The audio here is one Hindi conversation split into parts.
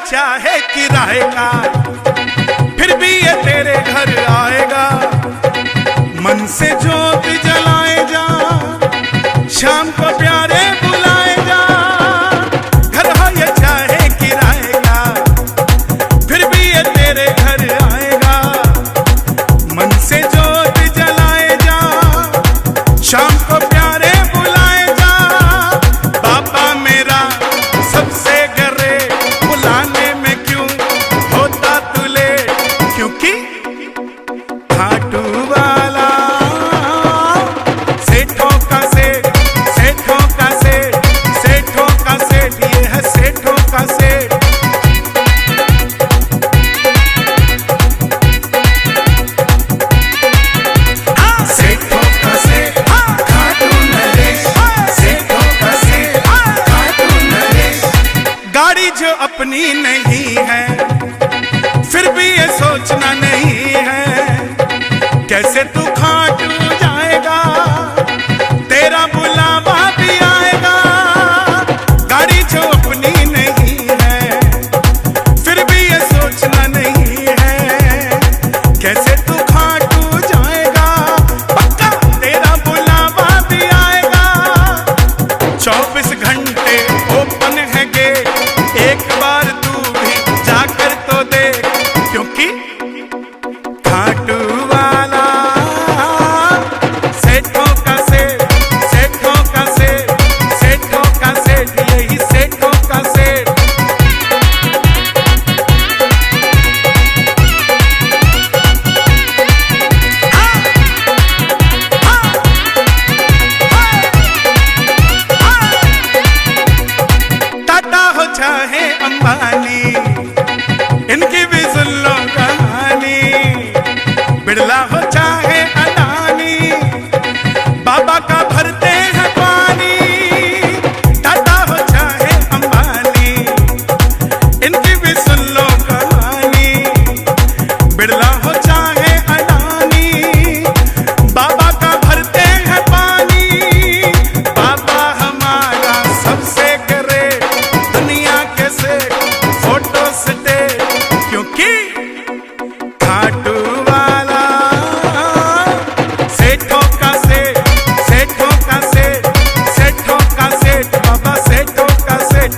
चाहे किराए का, फिर भी ये तेरे घर आएगा। मन से जोत जलाए जा, शाम को प्यारे बुलाए जा। घर हो ये चाहे किराए का, फिर भी ये तेरे घर आएगा। मन से जोत जलाए जा, शाम को प्यारे बुलाए जा। बाबा मेरा सबसे करे, बुलाने में क्यों होता तू लेट, क्योंकि खाटू वाला सेठों का सेठ, सेठों का सेठ, सेठों का सेठ, ये है सेठों का सेठ। सेठों का सेठ खाटू नरेश, सेठों का सेठ खाटू नरेश। गाड़ी जो अपनी नहीं है, फिर भी ये सोचना नहीं है कैसे तू खाटू जाएगा, तेरा बुलावा भी आएगा। गाड़ी जो अपनी नहीं है, फिर भी ये सोचना नहीं है कैसे तू खाटू जाएगा। पक्का तेरा बुलावा भी आएगा। 24 घंटे ओपन है गेट, एक बार तू भी जाकर तो देख, क्योंकि खाटू वाला सेठों का सेठ, सेठों का सेठ, सेठों का सेठ, यही सेठों का सेठ। टाटा हो चाहे अंबानी, इनकी भी सुन लो कहानी। बिड़ला हो चाहे अडानी, बाबा का भरते हैं पानी। टाटा हो चाहे अंबानी, इनकी भी सुन लो कहानी। बिड़ला हो चाहे अडानी, बाबा का भरते हैं पानी। बाबा हमारा सबसे ग्रेट, दुनिया के सेठ, फोटो स्टेट, क्योंकि खाटू वाला सेठों का सेठ, सेठों का सेठ, सेठों का सेठ, बाबा सेठों का सेठ।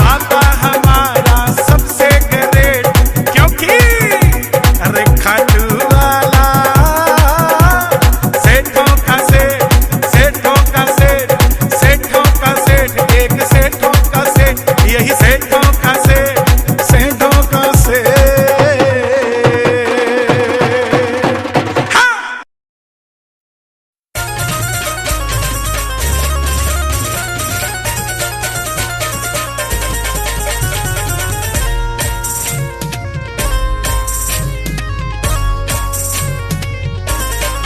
बाबा हमारा सबसे ग्रेट, क्योंकि अरे खाटू वाला सेठों का सेठ, सेठों का सेठ, सेठों का सेठ, एक सेठों का सेठ, यही सेठों का सेठ, सेठों का सेठ।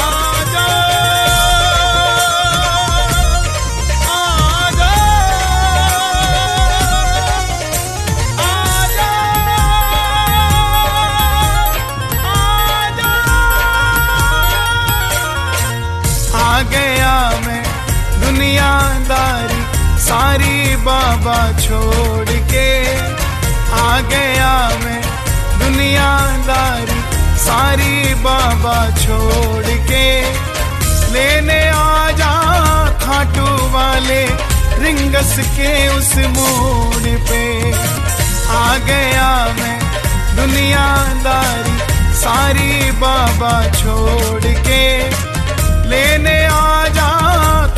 आजा, आजा, आजा, आजा। आ गया मैं दुनियादारी सारी बाबा छोड़ के। आ गया मैं दुनियादारी सारी बाबा छोड़ के। लेने आ जा खाटू वाले रिंगस के उस मोड़ पे। आ गया मैं दुनियादारी सारी बाबा छोड़ के। लेने आ जा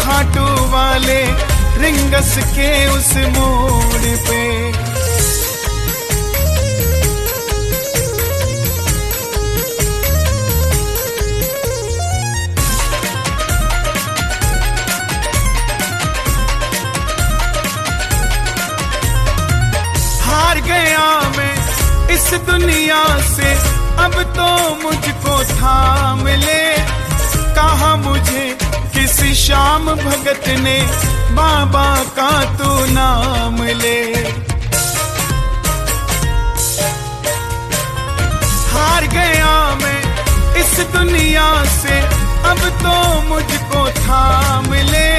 खाटू वाले रिंगस के उस मोड़ पे। हार गया मैं इस दुनिया से, अब तो मुझको थाम ले। कहा मुझे किसी श्याम भगत ने, बाबा का तू नाम ले। हार गया मैं इस दुनिया से, अब तो मुझको थाम ले।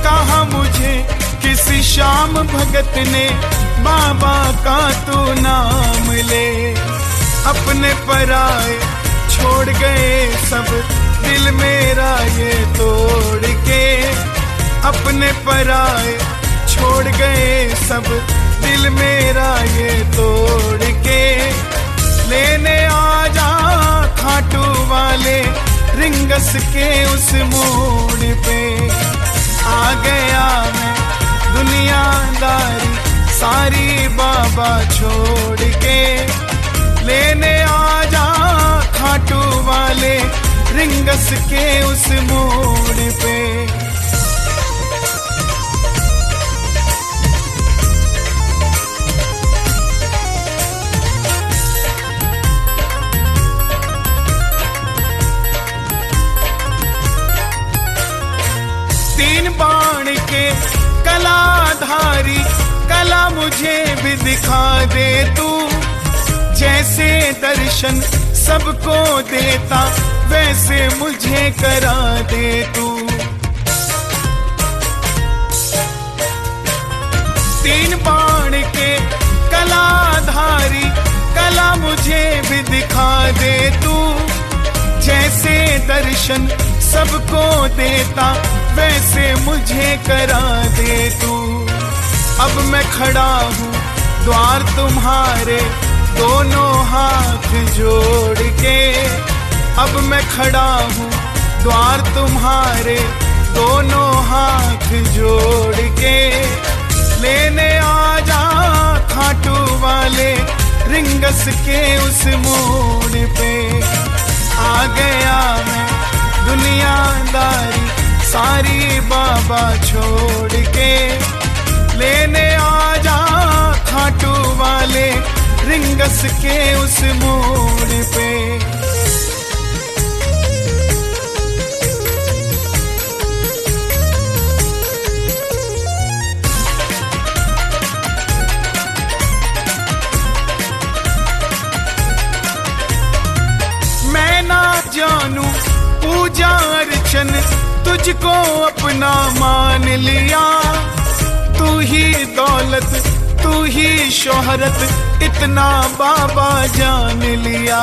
कहा मुझे किसी श्याम भगत ने, बाबा का तू नाम ले। अपने पराए छोड़ गए सब, दिल मेरा ये तोड़ के। अपने पराए छोड़ गए सब, दिल मेरा ये तोड़ के। लेने आजा खाटू वाले रिंगस के उस मोड़ पे। आ गया मैं दुनियादारी सारी बाबा छोड़ के। लेने आजा खाटू वाले रिंगस के उस मोड़ पे। तीन बाण के कलाधारी कला मुझे भी दिखा दे तू। जैसे दर्शन सबको देता वैसे मुझे करा दे तू। तीन बाण के कलाधारी कला मुझे भी दिखा दे तू। जैसे दर्शन सबको देता वैसे मुझे करा दे तू। अब मैं खड़ा हूँ द्वार तुम्हारे दोनों हाथ जोड़ के। अब मैं खड़ा हूँ द्वार तुम्हारे दोनों हाथ जोड़ के। लेने आजा खाटू वाले रिंगस के उस मोड़ पे। आ गया मैं दुनियादारी सारी बाबा छोड़ के। लेने आजा खाटू वाले रिंगस के उस मोड़ पे। मैं ना जानू पूजा अर्चन तुझको अपना मान लिया। तू ही दौलत तू ही शोहरत इतना बाबा जान लिया।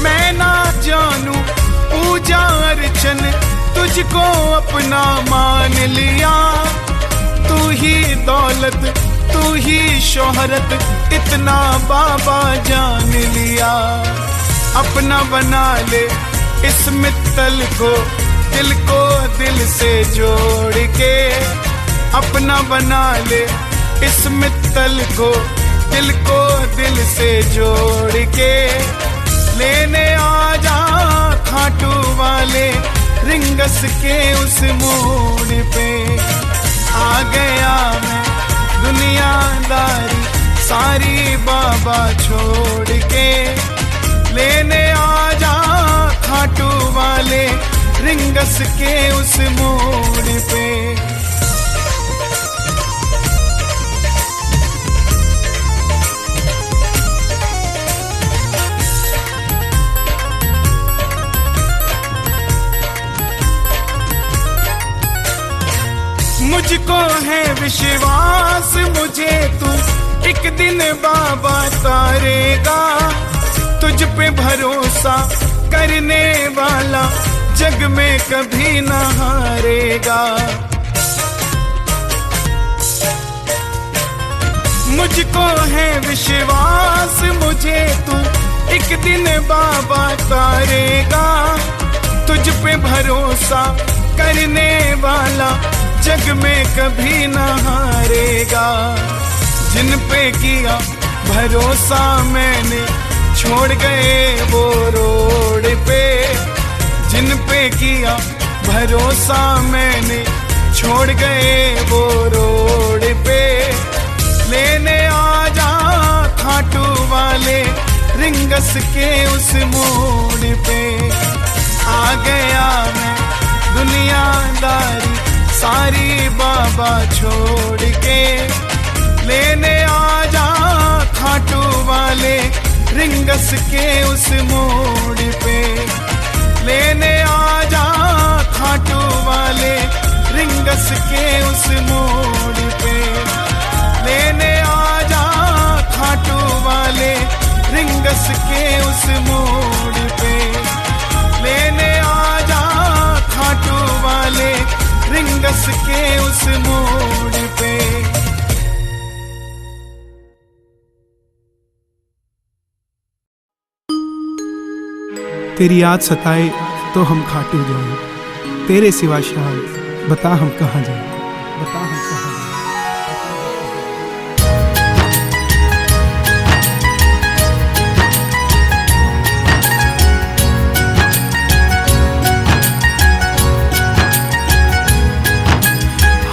मैं ना जानू पूजा अर्चन तुझको अपना मान लिया। तू ही दौलत तू ही शोहरत इतना बाबा जान लिया। अपना बना ले इस मित्तल को दिल से जोड़ के। अपना बना ले इस मित्तल को दिल से जोड़ के। लेने आजा खाटू वाले रिंगस के उस मोड़ पे। आ गया मैं दुनियादारी सारी बाबा छोड़ के। लेने आजा खाटू वाले रिंगस के उस मोड़ पे। मुझको है विश्वास मुझे तू एक दिन बाबा तारेगा। तुझ पे भरोसा करने वाला जग में कभी न हारेगा। मुझको है विश्वास मुझे तू एक दिन बाबा तारेगा। तुझ पे भरोसा करने वाला जग में कभी न हारेगा। जिन पे किया भरोसा मैंने छोड़ गए वो रोड पे। जिन पे किया भरोसा मैंने छोड़ गए वो रोड पे। लेने आजा खाटू वाले रिंगस के उस मोड़ पे। आ गया मैं दुनियादारी सारी बाबा छोड़ के। लेने आजा खाटू वाले रिंगस के उस मोड़ पे। लेने आजा खाटू वाले रिंगस के उस मोड़ पे, लेने आजा खाटू वाले रिंगस के उस मोड़ पे। तेरी याद सताए तो हम खाटू जाए, तेरे सिवा शायद बता हम कहाँ जाए, बता हम कहाँ जाए।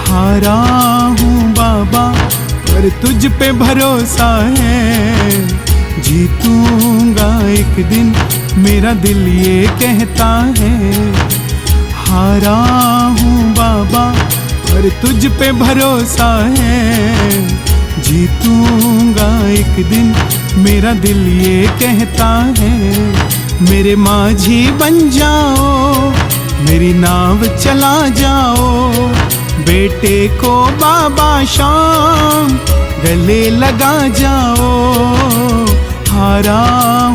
हारा हूँ बाबा पर तुझ पे भरोसा है, जीतूंगा एक दिन मेरा दिल ये कहता है। हारा हूँ बाबा पर तुझ पे भरोसा है, जीतूंगा एक दिन मेरा दिल ये कहता है। मेरे माझी बन जाओ, मेरी नाव चला जाओ, बेटे को बाबा शाम गले लगा जाओ। हारा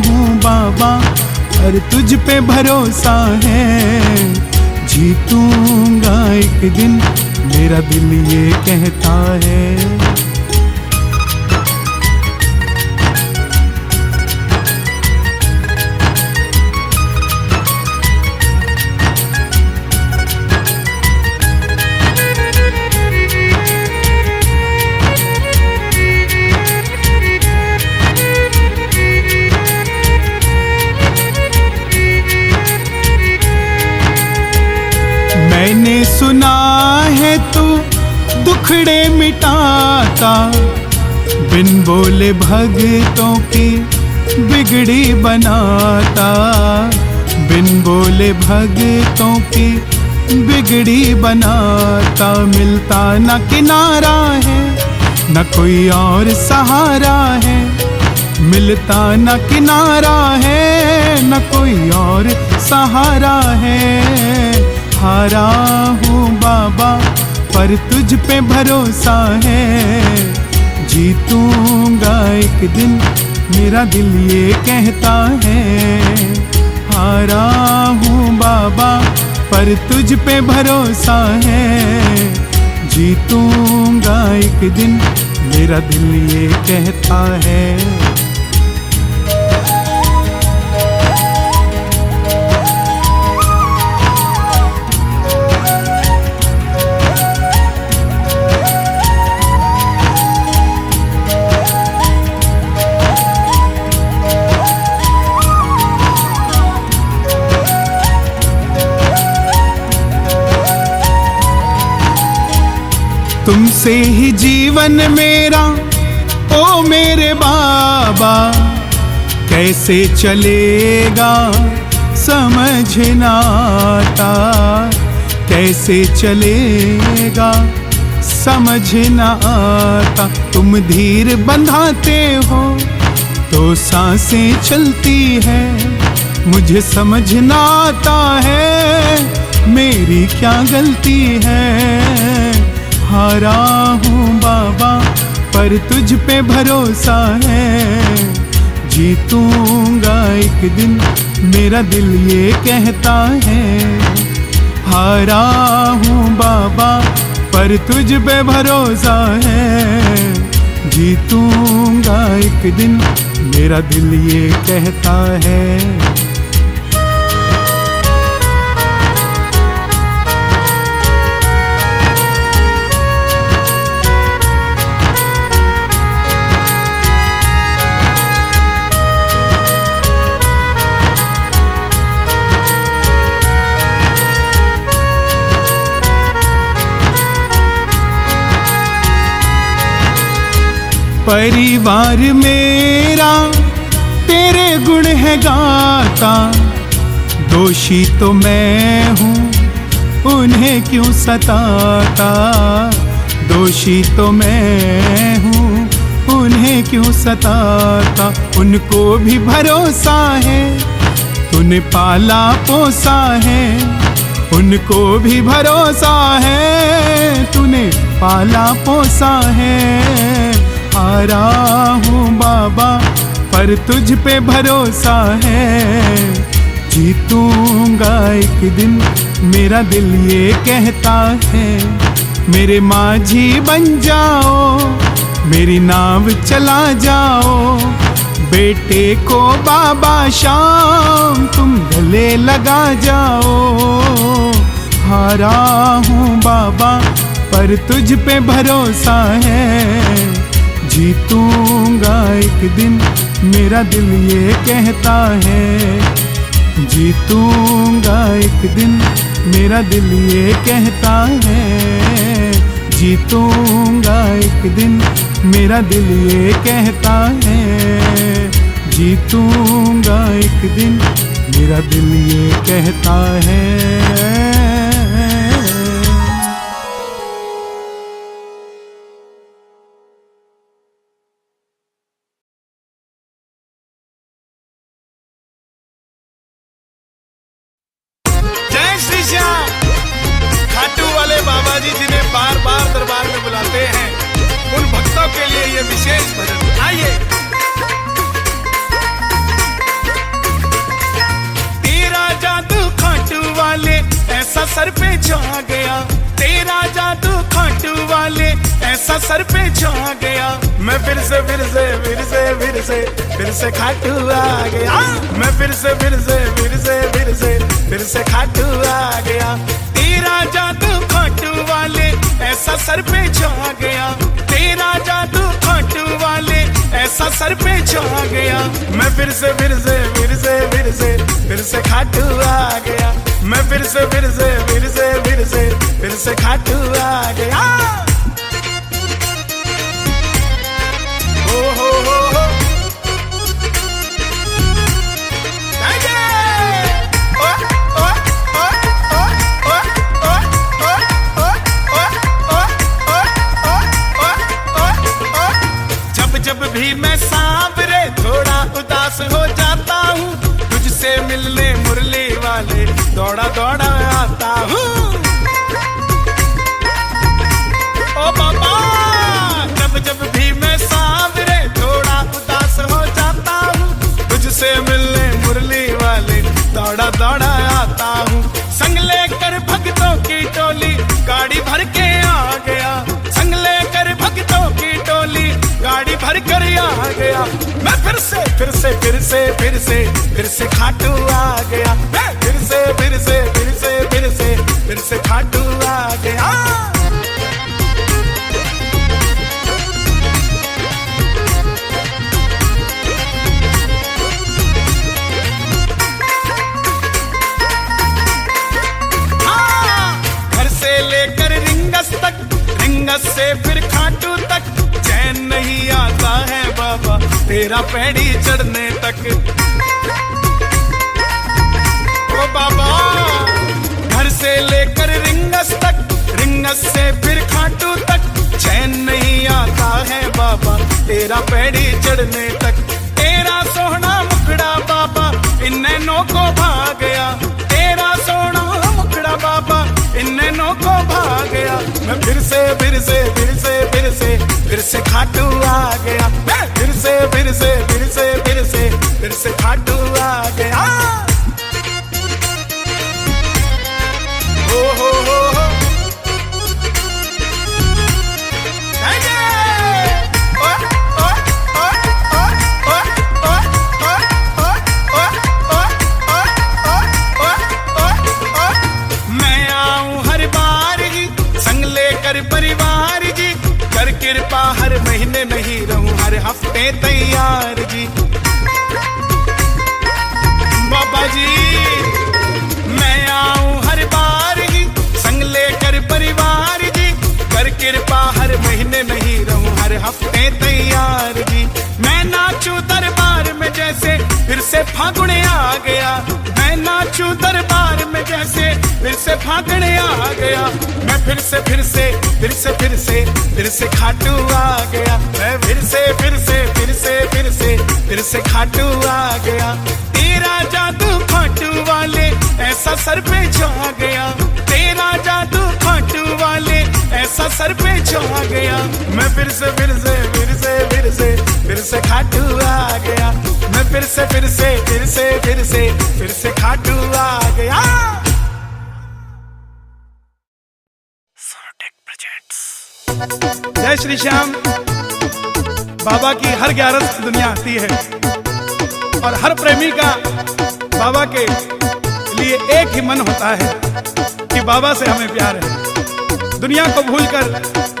हूँ बाबा पर तुझ पे भरोसा है, जीतूंगा एक दिन मेरा दिल ये कहता है। मैंने सुना है तू दुखड़े मिटाता, बिन बोले भगतों की बिगड़ी बनाता, बिन बोले भगतों की बिगड़ी बनाता। मिलता न किनारा है न कोई और सहारा है, मिलता न किनारा है न कोई और सहारा है। हारा हूँ बाबा पर तुझ पे भरोसा है, जीतूंगा एक दिन मेरा दिल ये कहता है। हारा हूँ बाबा पर तुझ पे भरोसा है, जीतूंगा एक दिन मेरा दिल ये कहता है। तुमसे ही जीवन मेरा ओ मेरे बाबा, कैसे चलेगा समझ ना आता, कैसे चलेगा समझ ना आता। तुम धीर बंधाते हो तो सांसें चलती है, मुझे समझ ना आता है मेरी क्या गलती है। हारा हूँ बाबा पर तुझ पे भरोसा है, जीतूंगा एक दिन मेरा दिल ये कहता है। हारा हूँ बाबा पर तुझ पे भरोसा है, जीतूंगा एक दिन मेरा दिल ये कहता है। परिवार मेरा तेरे गुण है गाता, दोषी तो मैं हूँ उन्हें क्यों सताता, दोषी तो मैं हूँ उन्हें क्यों सताता। उनको भी भरोसा है तूने पाला पोसा है, उनको भी भरोसा है तूने पाला पोसा है। हारा हूँ बाबा पर तुझ पे भरोसा है। जीतूंगा एक दिन, मेरा दिल ये कहता है। मेरे माझी बन जाओ, मेरी नाव चला जाओ। बेटे को बाबा शाम तुम गले लगा जाओ। हारा हूँ बाबा पर तुझ पे भरोसा है। जीतूंगा एक दिन, मेरा दिल ये कहता है। जीतूंगा एक दिन, मेरा दिल ये कहता है। जीतूंगा एक दिन, मेरा दिल ये कहता है। जीतूंगा एक दिन, मेरा दिल ये कहता है। बाबा जी जिन्हें बार बार दरबार में बुलाते हैं, उन भक्तों के लिए ये विशेष भजन। आइए। तेरा जादू खाटू वाले ऐसा सर पे छा गया। तेरा जादू खाटू वाले ऐसा सर पे छा गया। मैं फिर से खाटू आ गया। मैं फिर से खाटू आ गया। तेरा जादू खाटू वाले ऐसा सर पे छा गया। तेरा जादू खाटू वाले ऐसा सर पे छा गया। मैं फिर से खाटू आ गया। मैं फिर से खाटू आ गया। हो जब भी मैं सांवरे थोड़ा उदास हो जाता हूँ, तुझसे मिलने मुरली वाले दौड़ा दौड़ा आता हूँ। ओ बाबा, जब भी मैं सांवरे थोड़ा उदास हो जाता हूँ, तुझसे मिलने मुरली वाले दौड़ा दौड़ा आता हूँ। संग लेकर भक्तों की टोली गाड़ी भर के आ गया। संग लेकर भक्तों की टोली गाड़ी भर कर आ गया। मैं फिर से खाटू आ गया। मैं फिर से खाटू आ गया। घर से लेकर रिंगस तक, रिंगस से फिर खाटू तक, चैन नहीं आता है बाबा तेरा पैड़ी चढ़ने तक। ओ बाबा, घर से लेकर रिंगस तक, रिंगस से फिर खाटू तक, चैन नहीं आता है बाबा तेरा पैड़ी चढ़ने तक। तेरा सोहना मुखड़ा बाबा इन नैनों को भा गया। तेरा सोहना मुखड़ा बाबा इन नैनों को भा गया। मैं फिर से खाटू आ गया। मैं फिर से खाटू आ गया। हो मैं आऊं हर बार ही संग लेकर परिवार जी। कर कृपा हर महीने नहीं रहूं हर हफ्ते तैयार जी। बाबा जी, मैं आऊं हर बार ही संग लेकर परिवार जी। कर कृपा हर महीने नहीं रहूं हर हफ्ते तैयार जी। मैं नाचूं दरबार में जैसे फिर से फागुन आ गया। मैं नाचूं दरबार में जैसे फिर से फागुन आ गया। मैं फिर से खाटू आ गया। मैं फिर से खाटू आ गया। तेरा जादू खाटू वाले ऐसा सर पे छा गया। तेरा जादू खाटू वाले ऐसा सर पे छा गया। मैं फिर से खाटू आ गया। फिर से खाटू आ गया। जय श्री श्याम। बाबा की हर 11 दुनिया आती है और हर प्रेमी का बाबा के लिए एक ही मन होता है कि बाबा से हमें प्यार है। दुनिया को भूलकर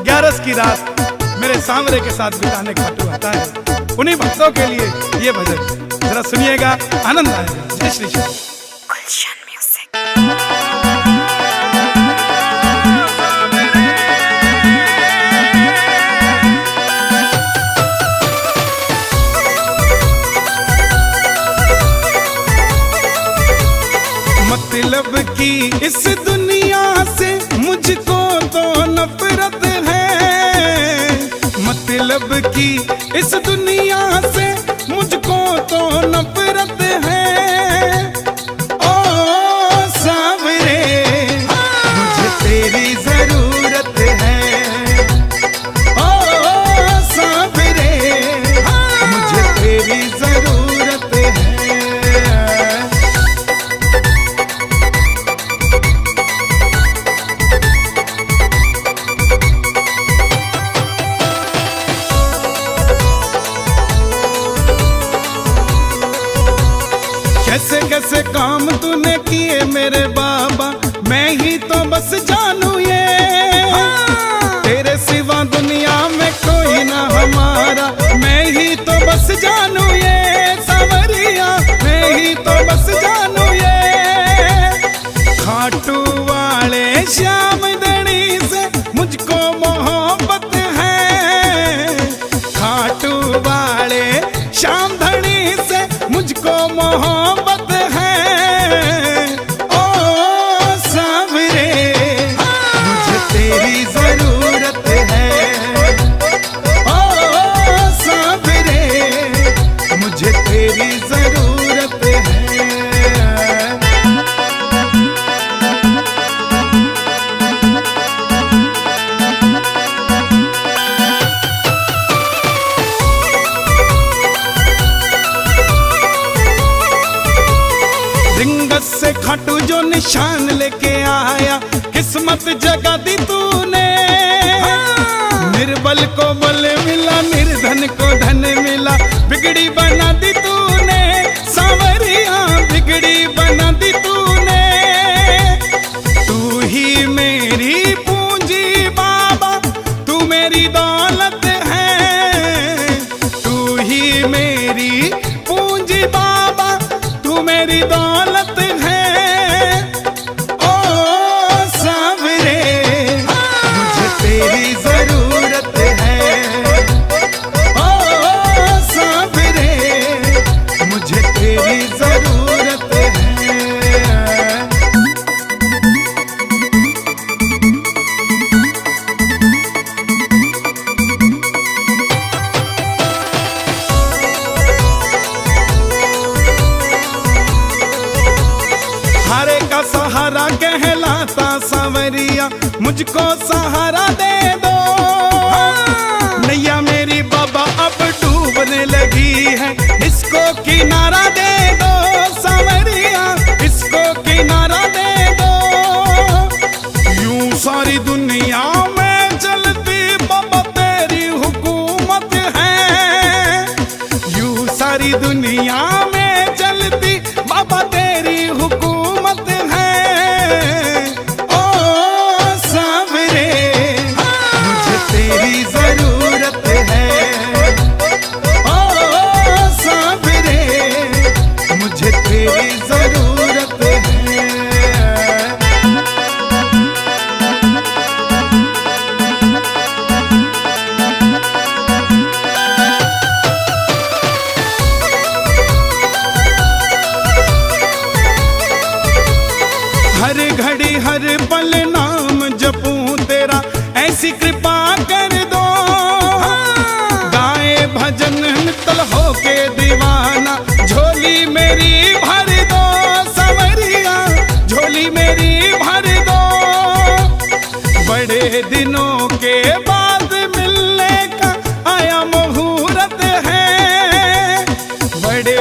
11 की रात मेरे सांवरे के साथ बिताने खाटू आता है। उन्हीं भक्तों के लिए ये भजन जरा सुनिएगा, आनंद आएगा। जय श्री श्याम। मतलब की इस दुनिया से मुझको तो नफरत है, मतलब की इस दुनिया से मुझको तो नफरत है। ओ सांवरे मुझे तेरी जरूरत है, ओ सांवरे मुझे तेरी जरूरत है। कैसे कैसे काम तूने किए मेरे बाबा, मैं ही तो बस जानू ये। तेरे सिवा दुनिया में कोई ना हमारा, मैं ही तो बस जानू ये। सांवरिया मैं ही तो बस जानू ये। खाटू वाले श्याम धनी से मुझको मोहब्बत है, खाटू वाले श्याम धनी से मुझको मोहब्बत है। ओ सांवरे मुझे तेरी जरूरत है, ओ सांवरे मुझे तेरी जरूरत है। से खाटू जो निशान लेके आया, किस्मत जगा दी तूने। निर्बल को बल मिला, निर्धन को धन मिला, बिगड़ी बना दी तूने। सांवरिया बिगड़ी बना दी तूने। तू ही मेरी पूंजी बाबा, तू मेरी दौलत है। तू ही मेरी पूंजी बाबा, तू मेरी दौलत है। ओ सांवरे मुझे तेरी जरूरत है, ओ सांवरे मुझे तेरी जरूरत है। हारे का सहारा कहलाता सांवरिया, मुझको सहारा दे दो। नैया मेरी बाबा अब डूबने लगी है, इसको किनारा दे दो। सांवरिया इसको किनारा दे दो। यूं सारी दुनिया में चलती बाबा तेरी हुकूमत है। यूं सारी दुनिया में चलती बाबा तेरी हुकूमत है। ओ सांवरे मुझे तेरी जरूरत है, ओ सांवरे मुझे तेरी जरूरत है। हर घड़ी हर पल नाम जपूं तेरा, ऐसी कृपा कर दो। गाए भजन नितल होके दीवाना, झोली मेरी भर दो। सांवरिया झोली मेरी भर दो। बड़े दिनों के बाद मिलने का आया मुहूर्त है, बड़े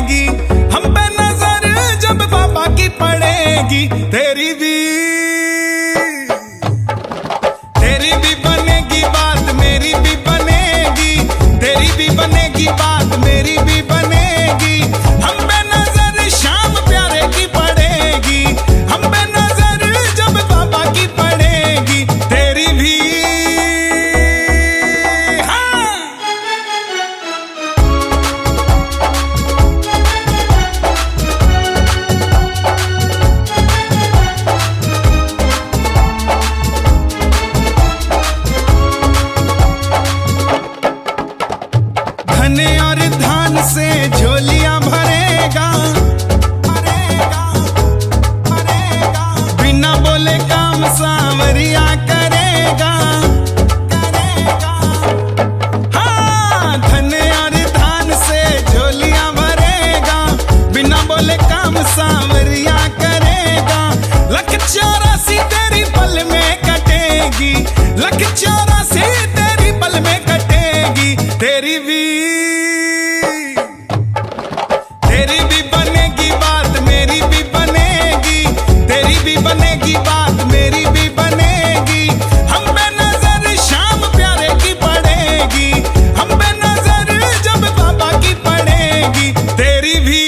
बनेगी, हम पे नजर जब बाबा की पड़ेगी, तेरी भी बनेगी बात, मेरी भी बनेगी, तेरी भी बनेगी बात, मेरी भी बनेगी, हम पे नजर शाम प्यारे की पड़ेगी, हम पे नजर जब बाबा की पड़ेगी, तेरी भी। धन और धान से झोलियां भरेगा, भरेगा, भरेगा, बिना बोले काम सांवरिया करेगा, करेगा। हाँ, धन और धान से झोलियां भरेगा, बिना बोले काम सांवरिया करेगा, 184 तेरी पल में कटेगी, 184 तेरी पल में कटेगी, तेरी भी बनेगी बात, मेरी भी बनेगी, तेरी भी बनेगी बात, मेरी भी बनेगी, हम पे नजर शाम प्यारे की पड़ेगी, हम पे नजर जब बाबा की पड़ेगी, तेरी भी।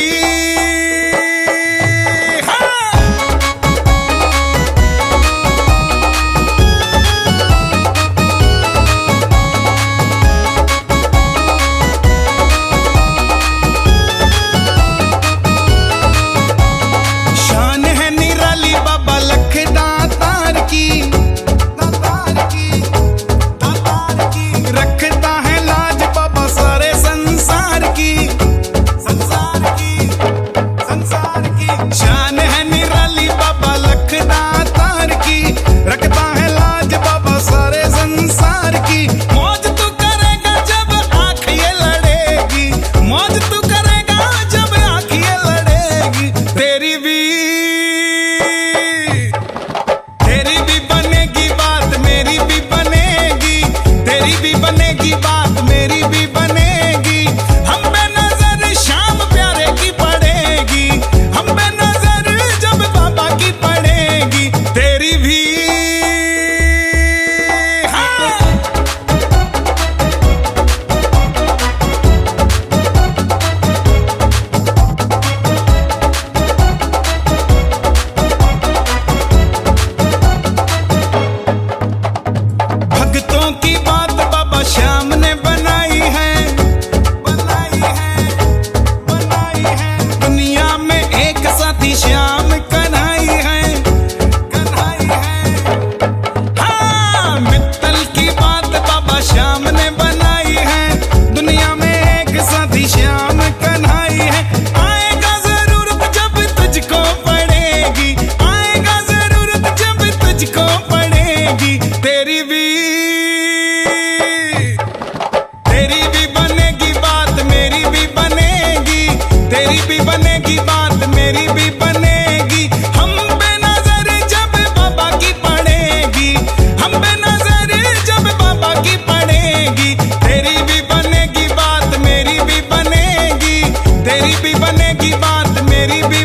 शान है निराली बाबा लखदातार की, रखता है लाज बाबा सारे संसार की, मौज तू करेगा जब आँख ये लड़ेगी, मौज तू करेगा जब आँख ये लड़ेगी, तेरी भी बनेगी बात, मेरी भी बनेगी, तेरी भी बनेगी बात, मेरी भी बनेगी, हम पे नजर शाम प्यारे की पड़ेगी, हम पे नजर जब बाबा की पड़ेगी, तेरी भी। भक्तों की बात बाबा श्याम ने बनाई है, बनाई है, बनाई है, दुनिया में एक साथी श्याम कन्हई है, कन्हई है। हाँ, मित्तल की बात बाबा श्याम ने बनाई है, दुनिया में एक साथी श्याम कन्हई है, आएगा जरूरत जब तुझको पड़ेगी, आएगा जरूरत जब तुझको पड़ेगी, तेरी भी बनेगी बात, मेरी भी बनेगी, तेरी भी बनेगी बात, मेरी भी बनेगी, हम पे नजर जब बाबा की पड़ेगी, हम पे नजर जब बाबा की पड़ेगी, तेरी भी बनेगी बात, मेरी भी बनेगी, तेरी भी बनेगी बात, मेरी भी